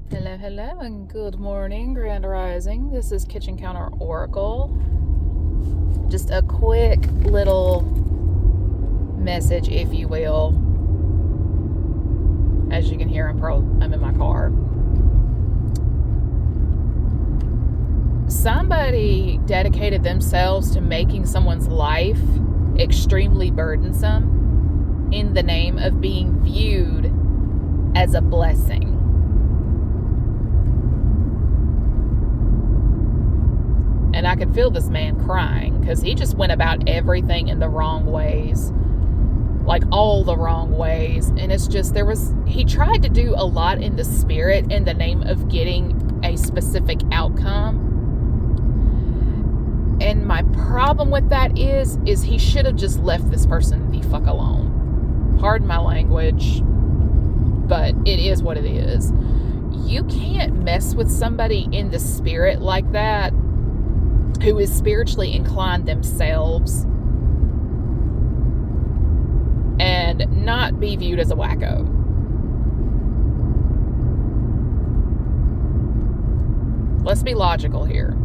Hello, hello, and good morning, Grand Rising. This is Kitchen Counter Oracle. Just a quick little message, if you will. As you can hear, I'm in my car. Somebody dedicated themselves to making someone's life extremely burdensome in the name of being viewed as a blessing. And I could feel this man crying because he just went about everything in the wrong ways, like all the wrong ways. And it's just, he tried to do a lot in the spirit in the name of getting a specific outcome. And my problem with that is he should have just left this person the fuck alone. Pardon my language, but it is what it is. You can't mess with somebody in the spirit like that, who is spiritually inclined themselves, and not be viewed as a wacko. Let's be logical here.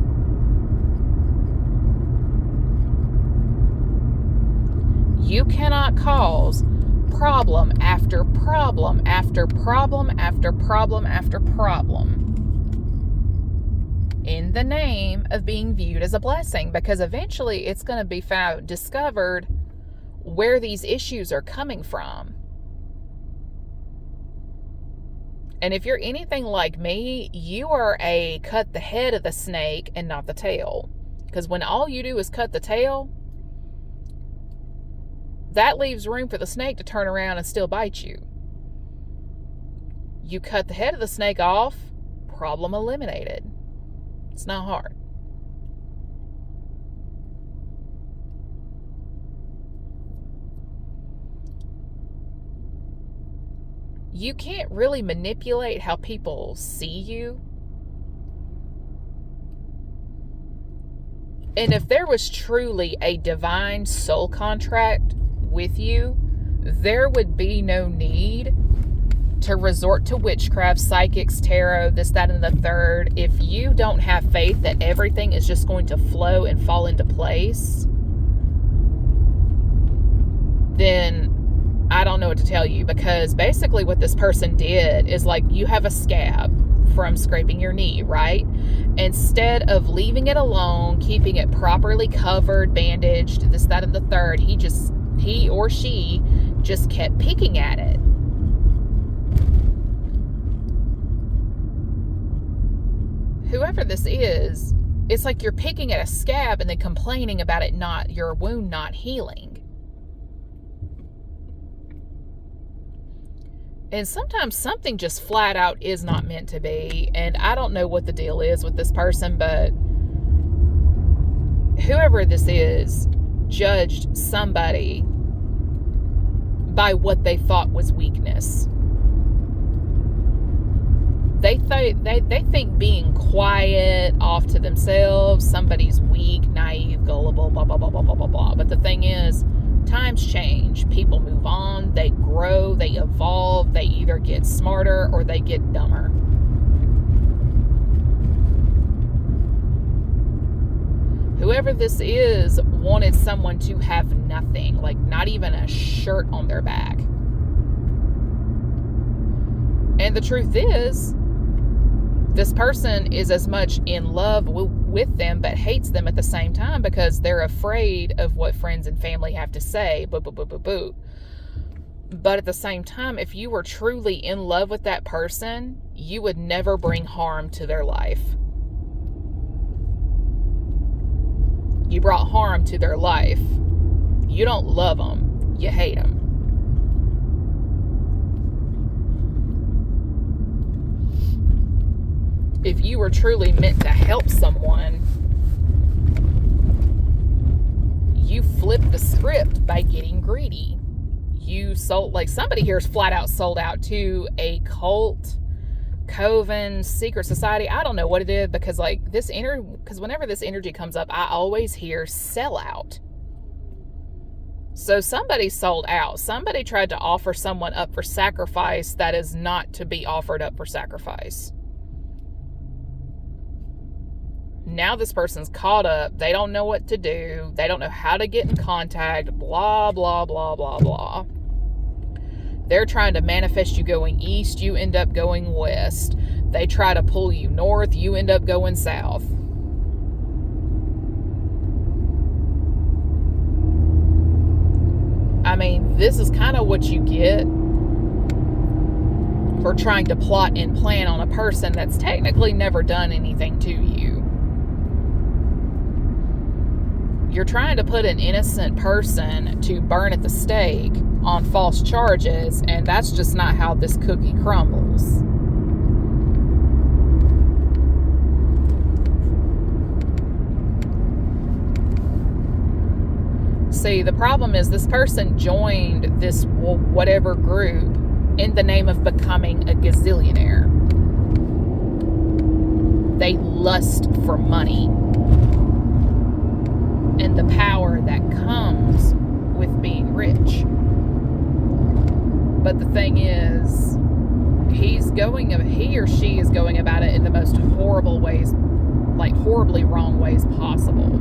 You cannot cause problem after problem after problem after problem after problem in the name of being viewed as a blessing, because eventually it's going to be discovered where these issues are coming from. And if you're anything like me, you are a cut the head of the snake and not the tail. Because when all you do is cut the tail, that leaves room for the snake to turn around and still bite you. You cut the head of the snake off, problem eliminated. It's not hard. You can't really manipulate how people see you. And if there was truly a divine soul contract with you, there would be no need to resort to witchcraft, psychics, tarot, this, that, and the third. If you don't have faith that everything is just going to flow and fall into place, then I don't know what to tell you. Because basically what this person did is, like, you have a scab from scraping your knee, right? Instead of leaving it alone, keeping it properly covered, bandaged, this, that, and the third, he or she just kept picking at it. Whoever this is, it's like you're picking at a scab and then complaining about it your wound not healing. And sometimes something just flat out is not meant to be. And I don't know what the deal is with this person, but whoever this is judged somebody by what they thought was weakness. They think being quiet, off to themselves, somebody's weak, naive, gullible, blah, blah, blah, blah, blah, blah, blah. But the thing is, times change. People move on. They grow. They evolve. They either get smarter or they get dumber. Whoever this is wanted someone to have nothing, like not even a shirt on their back. And the truth is, this person is as much in love with them but hates them at the same time, because they're afraid of what friends and family have to say. But at the same time, if you were truly in love with that person, you would never bring harm to their life. You brought harm to their life. You don't love them. You hate them. If you were truly meant to help someone, you flipped the script by getting greedy. You sold, like somebody here is flat out sold out to a cult, coven, secret society. I don't know what it is, because because whenever this energy comes up, I always hear sellout. So somebody sold out. Somebody tried to offer someone up for sacrifice that is not to be offered up for sacrifice. Now this person's caught up. They don't know what to do. They don't know how to get in contact. Blah, blah, blah, blah, blah. They're trying to manifest you going east. You end up going west. They try to pull you north. You end up going south. I mean, this is kind of what you get for trying to plot and plan on a person that's technically never done anything to you. You're trying to put an innocent person to burn at the stake on false charges, and that's just not how this cookie crumbles. See, the problem is this person joined this whatever group in the name of becoming a gazillionaire. They lust for money and the power that comes with being rich. But the thing is, he or she is going about it in the most horrible ways, like horribly wrong ways possible.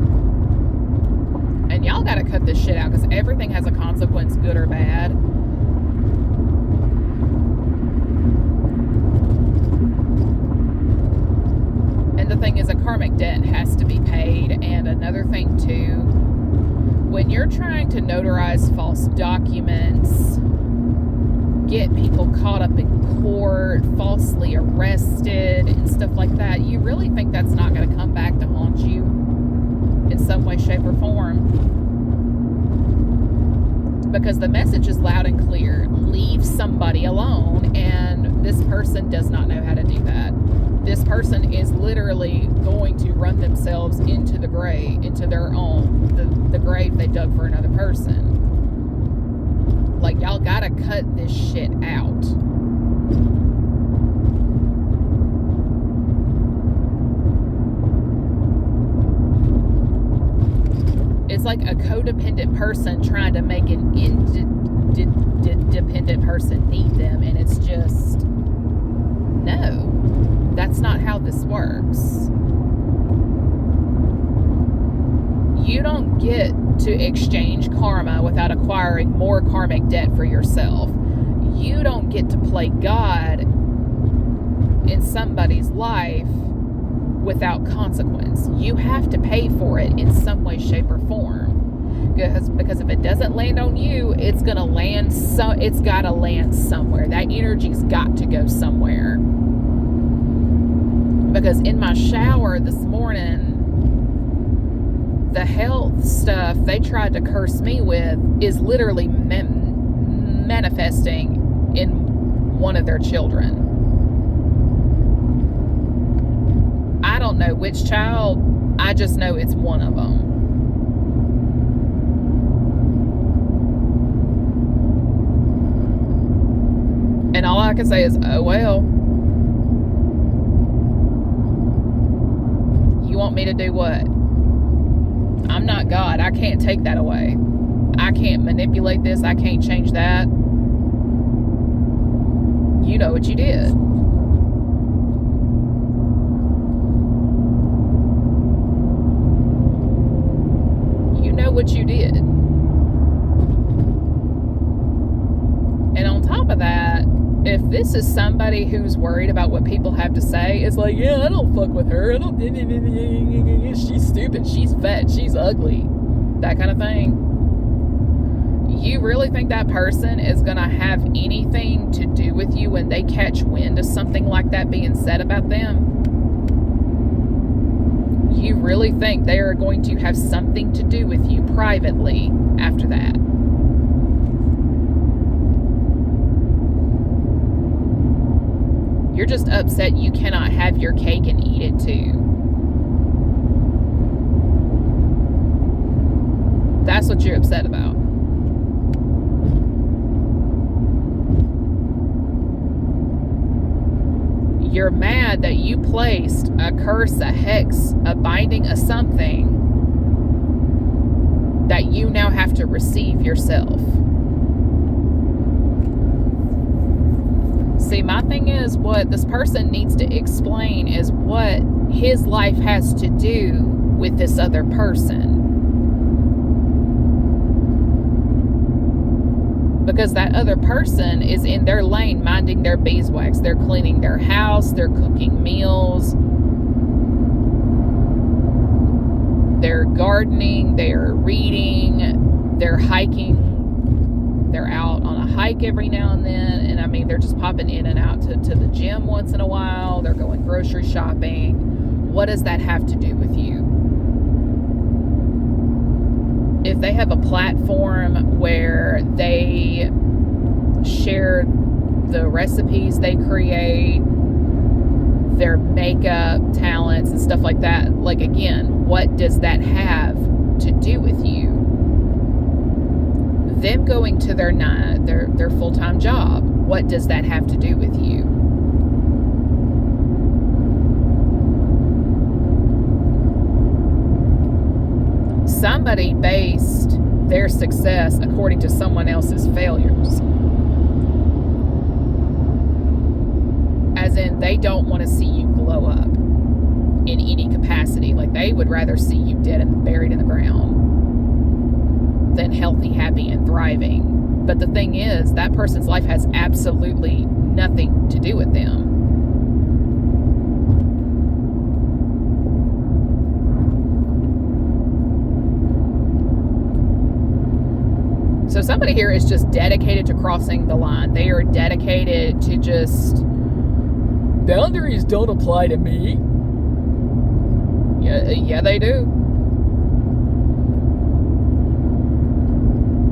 And y'all gotta cut this shit out, because everything has a consequence, good or bad. And the thing is, a karmic debt has to be paid. And another thing too, when you're trying to notarize false documents, get people caught up in court, falsely arrested, and stuff like that, you really think that's not going to come back to haunt you in some way, shape, or form? Because the message is loud and clear. Leave somebody alone, and this person does not know how to do that. This person is literally going to run themselves into the grave, into their own, the grave they dug for another person. Like, y'all gotta cut this shit out. It's like a codependent person trying to make an independent person need them, and it's just, no, that's not how this works. You don't get to exchange karma without acquiring more karmic debt for yourself. You don't get to play God in somebody's life without consequence. You have to pay for it in some way, shape, or form. Because if it doesn't land on you, it's gonna land. It's gotta land somewhere. That energy's got to go somewhere. Because in my shower this morning, the health stuff they tried to curse me with is literally manifesting in one of their children. I don't know which child, I just know it's one of them. And all I can say is, oh well. You want me to do what? I'm not God. I can't take that away. I can't manipulate this. I can't change that. You know what you did. You know what you did. And on top of that, if this is somebody who's worried about what people have to say, it's like, yeah, I don't fuck with her. I don't. She's stupid. She's fat. She's ugly. That kind of thing. You really think that person is going to have anything to do with you when they catch wind of something like that being said about them? You really think they are going to have something to do with you privately after that? You're just upset you cannot have your cake and eat it too. That's what you're upset about. You're mad that you placed a curse, a hex, a binding, a something that you now have to receive yourself. See, my thing is, what this person needs to explain is what his life has to do with this other person. Because that other person is in their lane minding their beeswax. They're cleaning their house, they're cooking meals, they're gardening, they're reading, they're hiking. They're out on a hike every now and then. And I mean, they're just popping in and out to the gym once in a while. They're going grocery shopping. What does that have to do with you? If they have a platform where they share the recipes they create, their makeup talents and stuff like that, like, again, what does that have to do with you? Them going to their full-time job, what does that have to do with you? Somebody based their success according to someone else's failures. As in, they don't want to see you glow up in any capacity. Like, they would rather see you dead and buried in the ground than healthy, happy, and thriving. But the thing is, that person's life has absolutely nothing to do with them. So somebody here is just dedicated to crossing the line. They are dedicated to just, boundaries don't apply to me. Yeah, they do.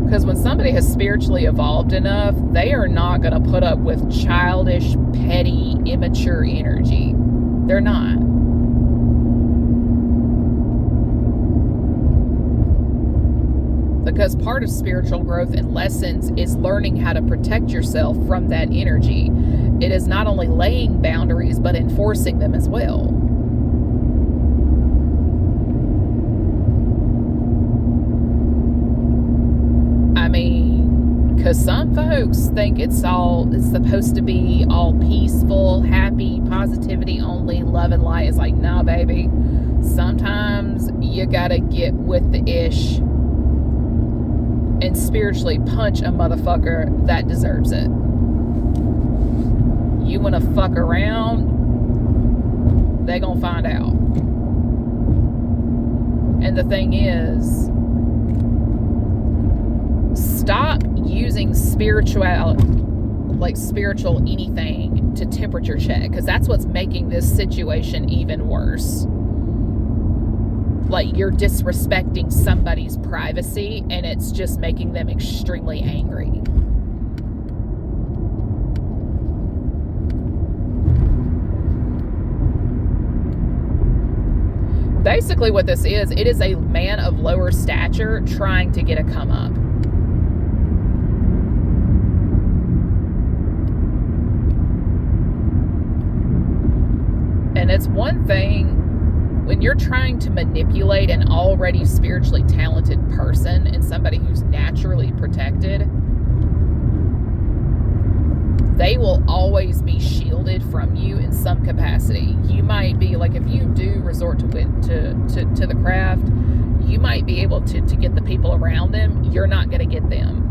Because when somebody has spiritually evolved enough, they are not going to put up with childish, petty, immature energy. They're not. Because part of spiritual growth and lessons is learning how to protect yourself from that energy. It is not only laying boundaries, but enforcing them as well. I mean, because some folks think it's supposed to be all peaceful, happy, positivity only, love and light. It's like, nah, baby. Sometimes you gotta get with the ish and spiritually punch a motherfucker that deserves it. You want to fuck around, they gonna find out. And the thing is, stop using spiritual anything to temperature check, because that's what's making this situation even worse. Like, you're disrespecting somebody's privacy, and it's just making them extremely angry. Basically what this is, it is a man of lower stature trying to get a come up. And it's one thing when you're trying to manipulate an already spiritually talented person and somebody who's naturally protected. They will always be shielded from you in some capacity. You might be, like, if you do resort to the craft, you might be able to get the people around them. You're not going to get them.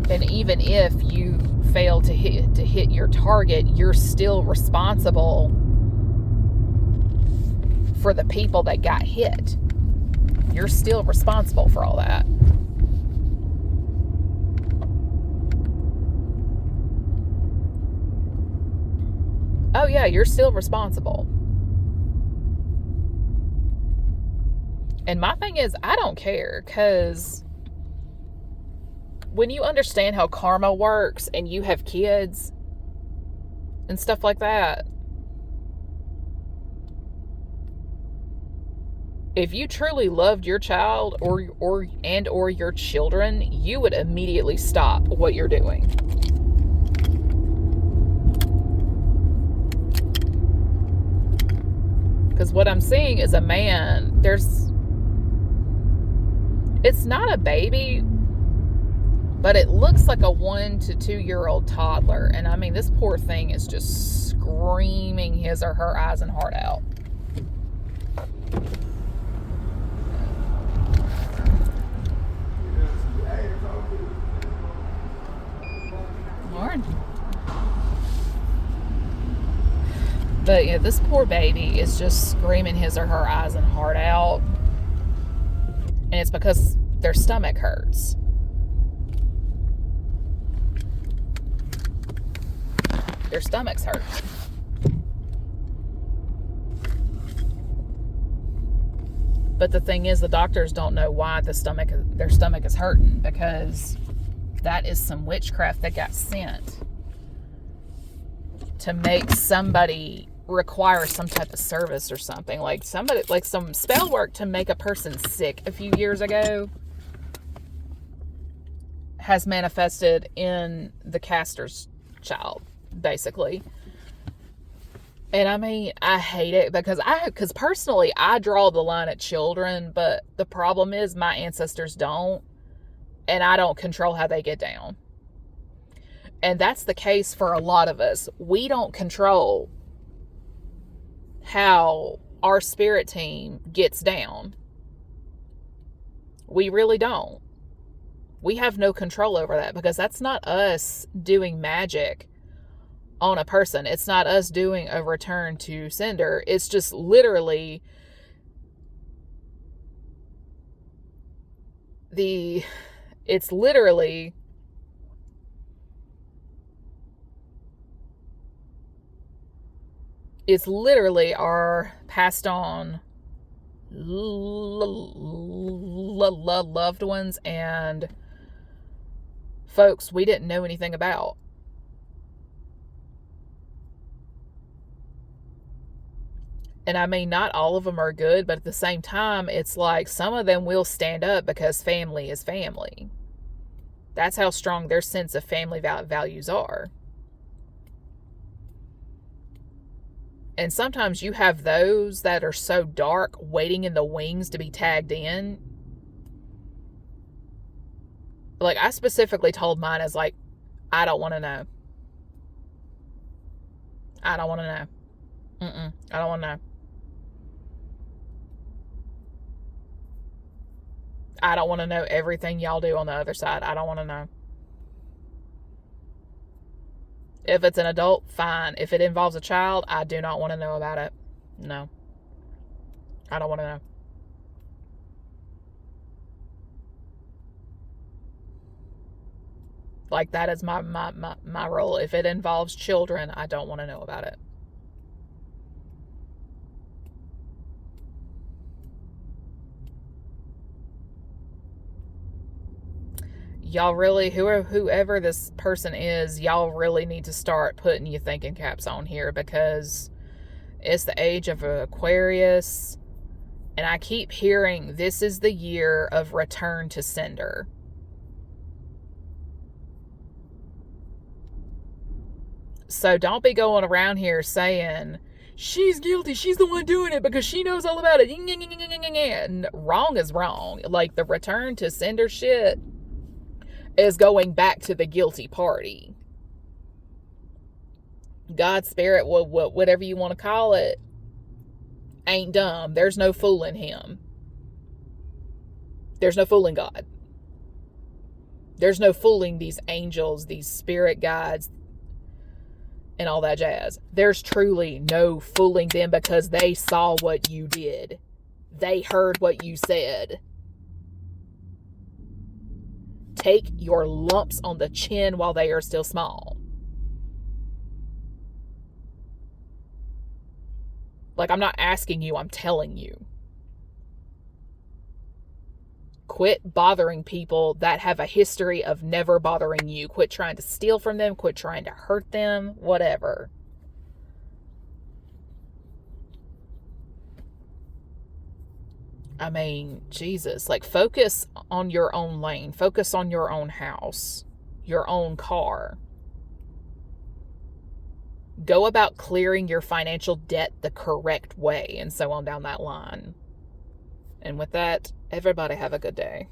And even if you fail to hit your target, you're still responsible for the people that got hit. You're still responsible for all that. Oh yeah, you're still responsible. And my thing is, I don't care, because when you understand how karma works and you have kids and stuff like that, if you truly loved your child or your children, you would immediately stop what you're doing. Because what I'm seeing is a man, it's not a baby, But it looks like a 1 to 2 year old toddler. And I mean, this poor thing is just screaming his or her eyes and heart out. Lord. But yeah, this poor baby is just screaming his or her eyes and heart out. And it's because their stomach hurts. Their stomachs hurt. But the thing is, the doctors don't know why their stomach is hurting, because that is some witchcraft that got sent to make somebody require some type of service or something. Like somebody, like some spell work to make a person sick a few years ago has manifested in the caster's child, basically. And I mean, I hate it because personally, I draw the line at children, but the problem is my ancestors don't, and I don't control how they get down. And that's the case for a lot of us. We don't control how our spirit team gets down. We really don't. We have no control over that, because that's not us doing magic on a person. It's not us doing a return to sender. It's just literally our passed on loved ones and folks we didn't know anything about. And I mean, not all of them are good, but at the same time, it's like some of them will stand up because family is family. That's how strong their sense of family values are. And sometimes you have those that are so dark, waiting in the wings to be tagged in. Like, I specifically told mine, as like, I don't want to know. I don't want to know. I don't want to know. I don't want to know everything y'all do on the other side. I don't want to know. If it's an adult, fine. If it involves a child, I do not want to know about it. No. I don't want to know. Like, that is my role. If it involves children, I don't want to know about it. Y'all really, whoever this person is, y'all really need to start putting your thinking caps on here, because it's the age of Aquarius, and I keep hearing this is the year of return to sender. So don't be going around here saying, she's guilty, she's the one doing it because she knows all about it. And wrong is wrong. Like, the return to sender shit is going back to the guilty party. God, spirit, whatever you want to call it, ain't dumb. There's no fooling him. There's no fooling God. There's no fooling these angels, these spirit guides, and all that jazz. There's truly no fooling them, because they saw what you did. They heard what you said. Take your lumps on the chin while they are still small. Like, I'm not asking you, I'm telling you. Quit bothering people that have a history of never bothering you. Quit trying to steal from them. Quit trying to hurt them. Whatever. I mean, Jesus, like, focus on your own lane. Focus on your own house, your own car. Go about clearing your financial debt the correct way, and so on down that line. And with that, everybody have a good day.